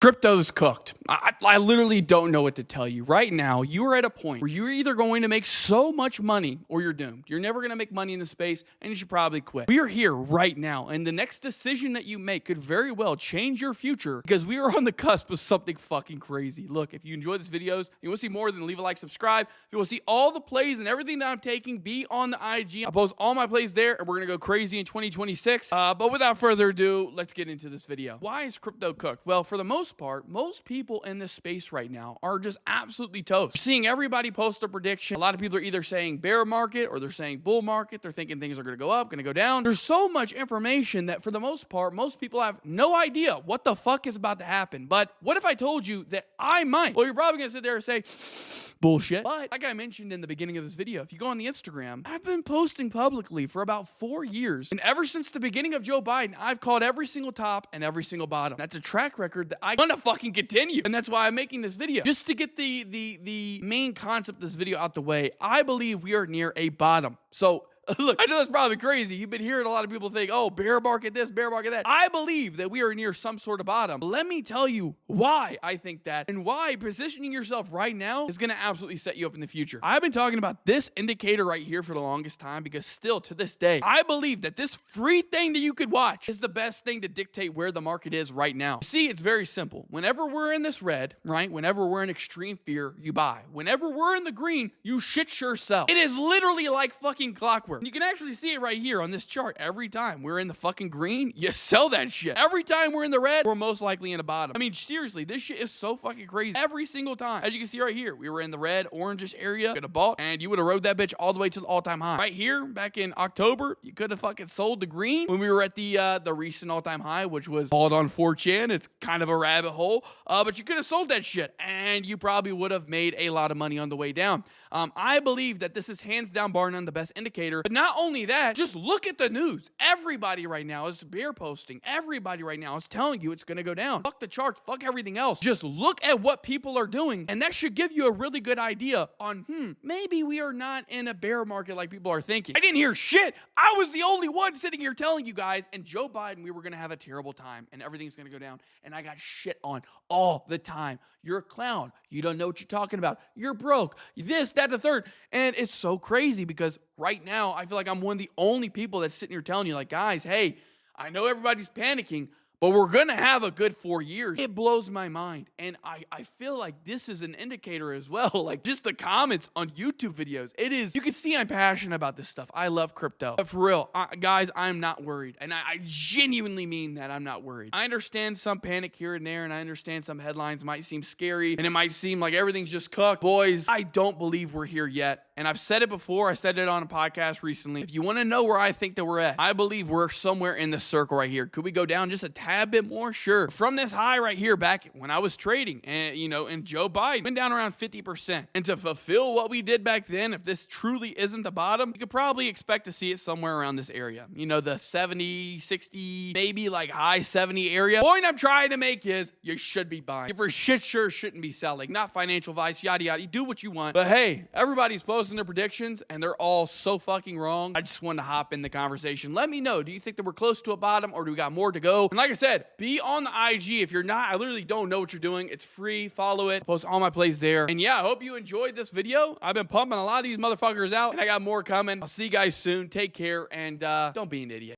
Crypto's cooked. I literally don't know what to tell you. Right now, you are at a point where you're either going to make so much money or you're doomed. You're never going to make money in the space and you should probably quit. We are here right now, and the next decision that you make could very well change your future because we are on the cusp of something fucking crazy. Look, if you enjoy these videos, you want to see more, then leave a like, subscribe. If you want to see all the plays and everything that I'm taking, be on the IG. I post all my plays there, and we're going to go crazy in 2026. But without further ado, let's get into this video. Why is crypto cooked? Well, for the most part, most people in this space right now are just absolutely toast. You're seeing everybody post a prediction. A lot of people are either saying bear market or they're saying bull market. They're thinking things are going to go up, going to go down. There's so much information that for the most part, most people have no idea what the fuck is about to happen. But what if I told you that I might? Well, you're probably going to sit there and say, bullshit. But like I mentioned in the beginning of this video, if you go on the Instagram, I've been posting publicly for about 4 years. And ever since the beginning of Joe Biden, I've called every single top and every single bottom. That's a track record that I want to fucking continue. And that's why I'm making this video. Just to get the main concept of this video out the way, I believe we are near a bottom. So look, I know that's probably crazy. You've been hearing a lot of people think, oh, bear market this, bear market that. I believe that we are near some sort of bottom. Let me tell you why I think that and why positioning yourself right now is going to absolutely set you up in the future. I've been talking about this indicator right here for the longest time because still to this day, I believe that this free thing that you could watch is the best thing to dictate where the market is right now. See, it's very simple. Whenever we're in this red, right? Whenever we're in extreme fear, you buy. Whenever we're in the green, you shit sure sell. It is literally like fucking clockwork. You can actually see it right here on this chart. Every time we're in the fucking green, you sell that shit. Every time we're in the red, we're most likely in the bottom. I mean, seriously, this shit is so fucking crazy. Every single time. As you can see right here, we were in the red, orangish area, could have bought, and you would have rode that bitch all the way to the all-time high. Right here, back in October, you could have fucking sold the green when we were at the recent all-time high, which was bought on 4chan. It's kind of a rabbit hole, but you could have sold that shit, and you probably would have made a lot of money on the way down. I believe that this is hands down bar none the best indicator, but not only that, just look at the news. Everybody right now is bear posting. Everybody right now is telling you it's going to go down. Fuck the charts, fuck everything else. Just look at what people are doing, and that should give you a really good idea on, maybe we are not in a bear market like people are thinking. I didn't hear shit. I was the only one sitting here telling you guys, and Joe Biden, we were going to have a terrible time, and everything's going to go down, and I got shit on all the time. You're a clown. You don't know what you're talking about. You're broke. This, that, the third. And it's so crazy because right now, I feel like I'm one of the only people that's sitting here telling you, like, guys, hey, I know everybody's panicking, but we're going to have a good 4 years. It blows my mind. And I feel like this is an indicator as well. Like just the comments on YouTube videos. It is, you can see I'm passionate about this stuff. I love crypto. But for real, guys, I'm not worried. And I genuinely mean that I'm not worried. I understand some panic here and there, and I understand some headlines might seem scary, and it might seem like everything's just cooked. Boys, I don't believe we're here yet. And I've said it before. I said it on a podcast recently. If you want to know where I think that we're at, I believe we're somewhere in this circle right here. Could we go down just a tad bit more? Sure. From this high right here back when I was trading and, and Joe Biden went down around 50%. And to fulfill what we did back then, if this truly isn't the bottom, you could probably expect to see it somewhere around this area. The 70, 60, maybe like high 70 area. Point I'm trying to make is you should be buying. You for shit sure shouldn't be selling. Not financial advice, yada, yada. You do what you want. But hey, everybody's posting their predictions and they're all so fucking wrong. I just wanted to hop in the conversation. Let me know. Do you think that we're close to a bottom or do we got more to go? And like I said, be on the IG. If you're not, I literally don't know what you're doing. It's free. Follow it. Post all my plays there. And yeah, I hope you enjoyed this video. I've been pumping a lot of these motherfuckers out and I got more coming. I'll see you guys soon. Take care and don't be an idiot.